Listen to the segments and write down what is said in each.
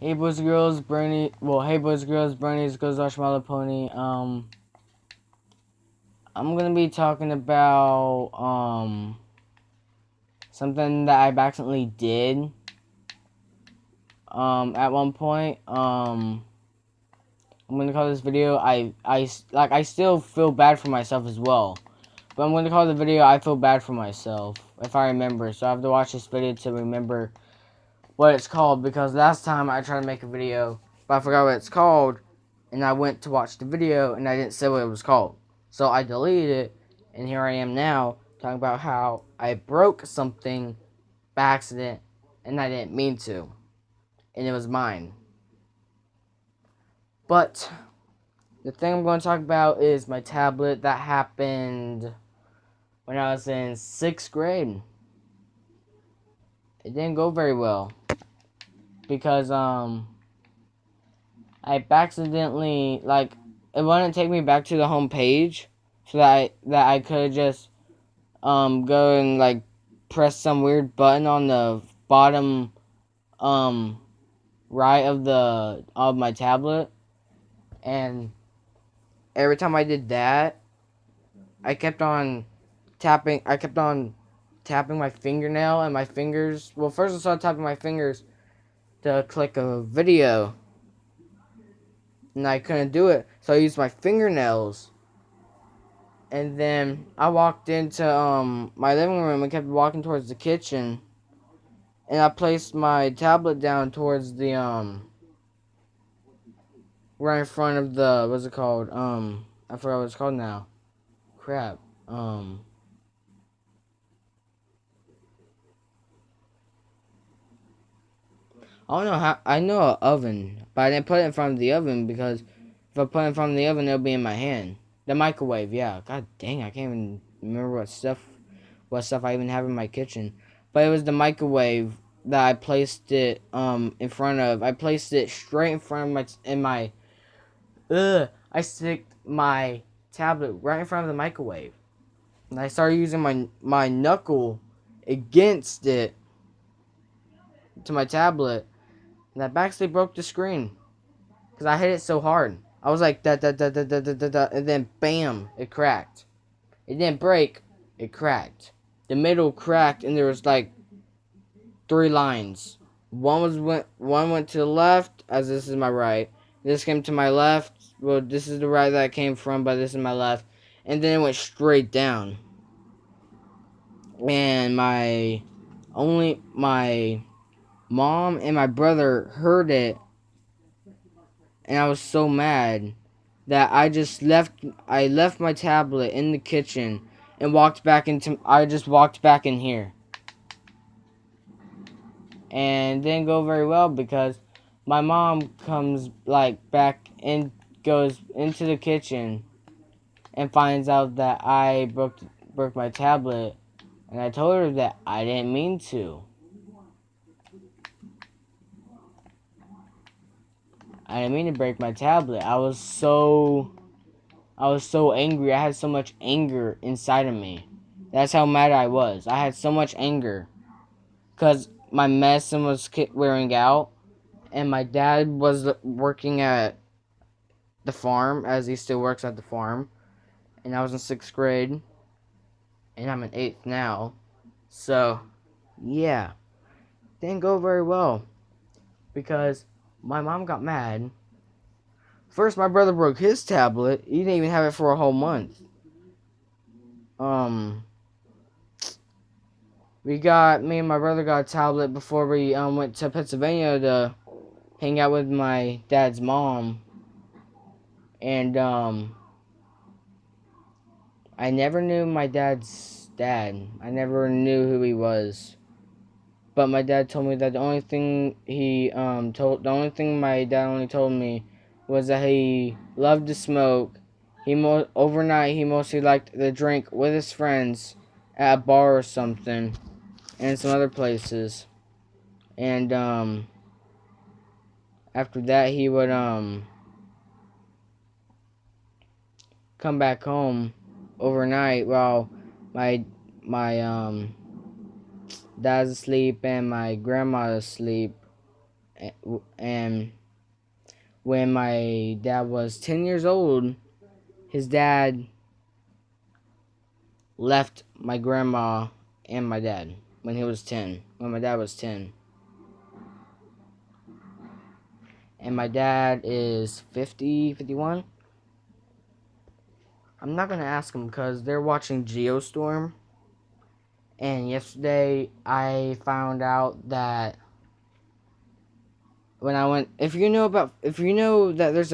Hey boys and girls, hey boys and girls, Bernie's goes Watch My Little Pony. I'm gonna be talking about something that I accidentally did at one point. I'm gonna call this video I still feel bad for myself as well, but I'm gonna call the video I feel bad for myself if I remember. So I have to watch this video to remember what it's called, because last time I tried to make a video but I forgot what it's called, and I went to watch the video and I didn't say what it was called. So I deleted it, and here I am now talking about how I broke something by accident and I didn't mean to, and it was mine. But the thing I'm going to talk about is my tablet that happened when I was in 6th grade. It didn't go very well because I accidentally, it wouldn't take me back to the home page, so that I could just go and press some weird button on the bottom right of my tablet, and every time I did that, I kept on tapping my fingernail and my fingers. Well, first I started tapping my fingers to click a video, and I couldn't do it, so I used my fingernails. And then I walked into my living room and kept walking towards the kitchen, and I placed my tablet down towards the right in front of the, what's it called? I forgot what it's called now. Crap. I don't know how. I know an oven, but I didn't put it in front of the oven because if I put it in front of the oven, it'll be in my hand. The microwave, yeah. God dang, I can't even remember what stuff I even have in my kitchen. But it was the microwave that I placed it in front of. I placed it straight in front of my. I sticked my tablet right in front of the microwave, and I started using my knuckle against it to my tablet, and that actually broke the screen because I hit it so hard. I was like da da da da da da da da, and then bam, it cracked. It didn't break, it cracked. The middle cracked, and there was like 3 lines. One went to the left, as this is my right. This came to my left. Well, this is the right that I came from, but this is my left. And then it went straight down. And my mom and my brother heard it, and I was so mad that I left my tablet in the kitchen and I just walked back in here. And it didn't go very well because my mom comes back and goes into the kitchen and finds out that I broke my tablet, and I told her that I didn't mean to. I didn't mean to break my tablet. I was so angry. I had so much anger inside of me. That's how mad I was. I had so much anger because my medicine was wearing out, and my dad was working at the farm, as he still works at the farm, and I was in 6th grade, and I'm in 8th now. So, yeah, didn't go very well because my mom got mad. First, my brother broke his tablet. He didn't even have it for a whole month. Me and my brother got a tablet before we went to Pennsylvania to hang out with my dad's mom, and I never knew my dad's dad. I never knew who he was. But my dad told me that the only thing my dad only told me was that he loved to smoke. Overnight he mostly liked to drink with his friends at a bar or something, and some other places. And after that he would come back home overnight while my dad's asleep and my grandma's asleep, And when my dad was 10 years old, his dad left my grandma and my dad when he was 10. When my dad was 10. And my dad is 50, 51. I'm not going to ask him because they're watching Geostorm. And yesterday I found out that when I went, if you know that there's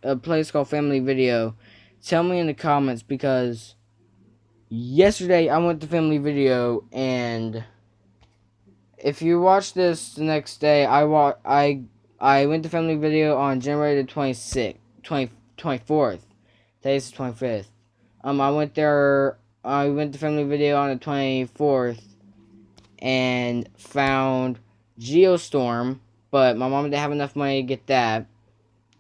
a place called Family Video, tell me in the comments, because yesterday I went to Family Video, and if you watch this the next day, I went to Family Video on January the 24th. Today's the 25th. I went to Family Video on the 24th and found Geostorm, but my mom didn't have enough money to get that,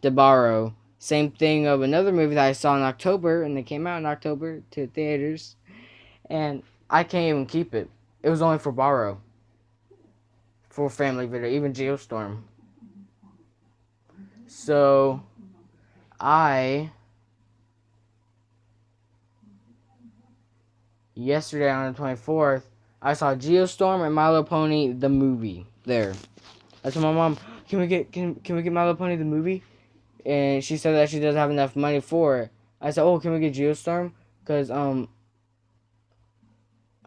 to borrow. Same thing of another movie that I saw in October, and it came out in October to theaters, and I can't even keep it. It was only for borrow. For Family Video, even Geostorm. So, yesterday on the 24th, I saw Geostorm and My Little Pony the movie there. I told my mom, can we get My Little Pony the movie? And she said that she doesn't have enough money for it. I said, oh, can we get Geostorm? Because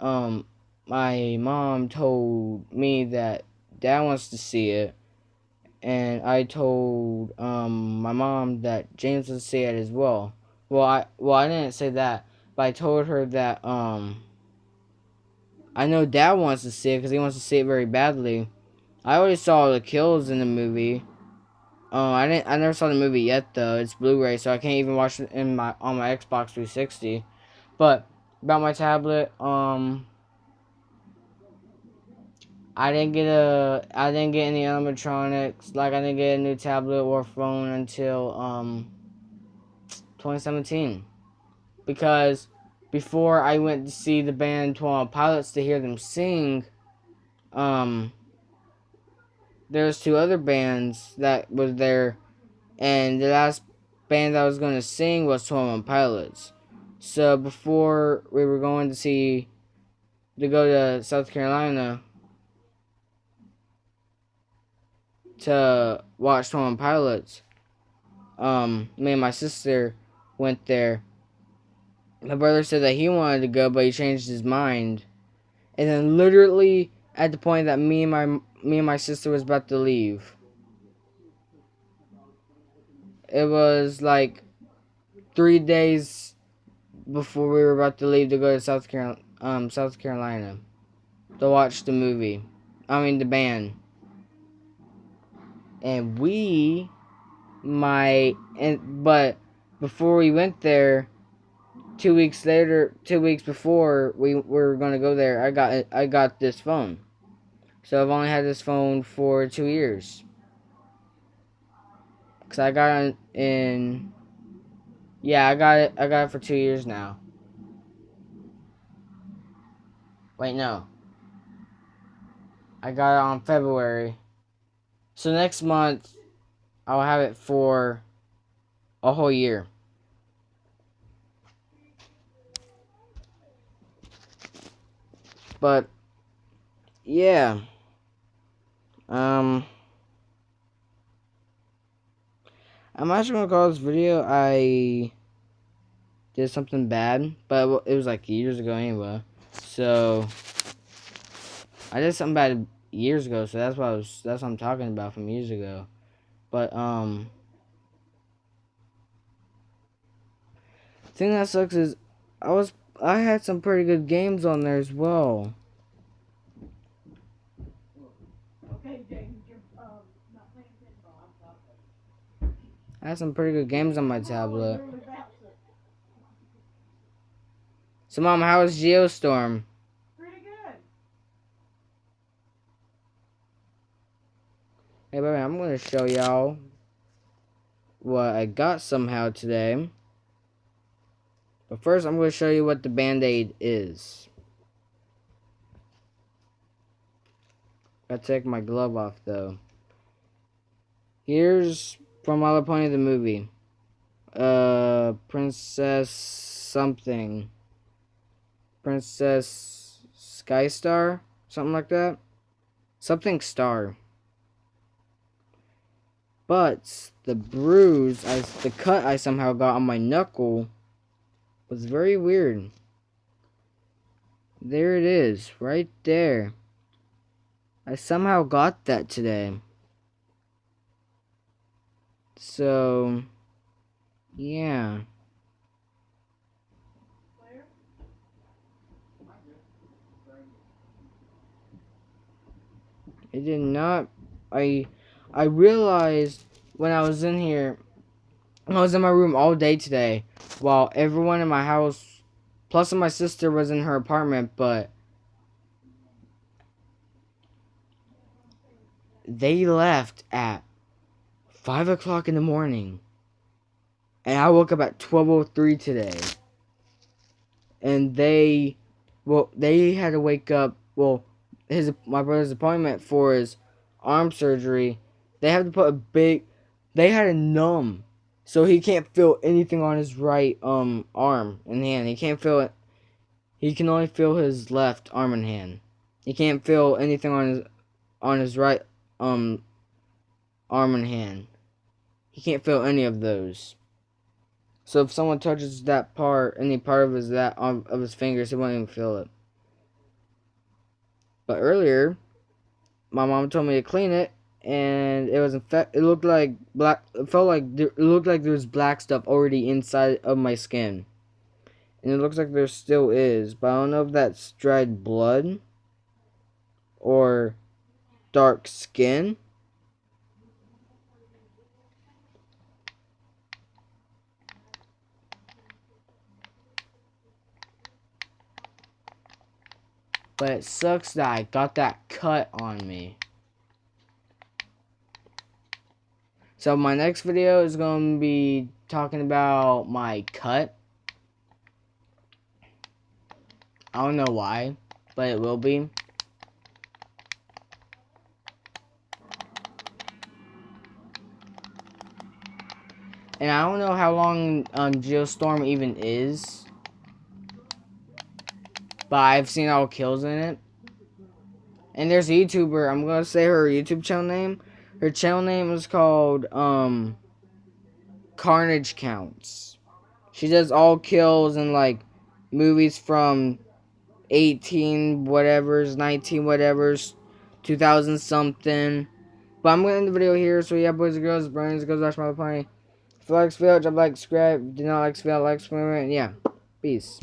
my mom told me that Dad wants to see it, and I told my mom that James would see it as well. Well, I didn't say that, but I told her that I know Dad wants to see it because he wants to see it very badly. I already saw the kills in the movie. I never saw the movie yet though. It's Blu-ray, so I can't even watch it on my Xbox 360. But about my tablet, I didn't get any animatronics. Like, I didn't get a new tablet or phone until 2017, because before I went to see the band 12 Pilots to hear them sing, there's two other bands that was there, and the last band I was going to sing was 12 Pilots. So before we were going to go to South Carolina to watch 12 Pilots, me and my sister went there. My brother said that he wanted to go, but he changed his mind. And then literally at the point that me and my sister was about to leave, it was like 3 days before we were about to leave to go to South Carolina to watch the movie. I mean the band. And but before we went there, 2 weeks before we were gonna go there, I got this phone. So I've only had this phone for 2 years. Cause I got it I got it for 2 years now. Wait, no. I got it on February. So next month, I'll have it for a whole year. But yeah. I'm actually gonna call this video I did something bad, but it was like years ago anyway. So I did something bad years ago, so that's what I'm talking about from years ago. But the thing that sucks is I had some pretty good games on there as well. Okay, James, you're not playing pinball. I'm talking. I had some pretty good games on my tablet. So, Mom, how was Geostorm? Pretty good. Hey, baby, I'm going to show y'all what I got somehow today. But first, I'm going to show you what the Band-Aid is. Gotta take my glove off though. Here's from My Little Pony the movie. Princess something. Princess Skystar? Something like that. Something star. But the bruise, the cut I somehow got on my knuckle was very weird. There it is, right there. I somehow got that today. So, yeah. It did not. I realized when I was in here, I was in my room all day today, while everyone in my house, plus my sister, was in her apartment, but they left at 5 o'clock in the morning, and I woke up at 12:03 today, and they had to wake up. Well, my brother's appointment for his arm surgery, they have to put a big. They had to numb, so he can't feel anything on his right arm and hand. He can't feel it. He can only feel his left arm and hand. He can't feel anything on his right arm and hand. He can't feel any of those. So if someone touches that part, any part of his fingers, he won't even feel it. But earlier, my mom told me to clean it, and it was it looked like black. It felt like it looked like there was black stuff already inside of my skin, and it looks like there still is. But I don't know if that's dried blood or dark skin. But it sucks that I got that cut on me. So my next video is going to be talking about my cut. I don't know why, but it will be. And I don't know how long Geostorm even is, but I've seen all kills in it. And there's a YouTuber, I'm going to say her YouTube channel name. Her channel name is called Carnage Counts. She does all kills in like movies from 18 whatevers, 19 whatevers, 2000 something. But I'm going to end the video here. So yeah, boys and girls, brains, goes watch my pony. If you like this video, drop a like, subscribe. Do not like this video, like, subscribe, and yeah. Peace.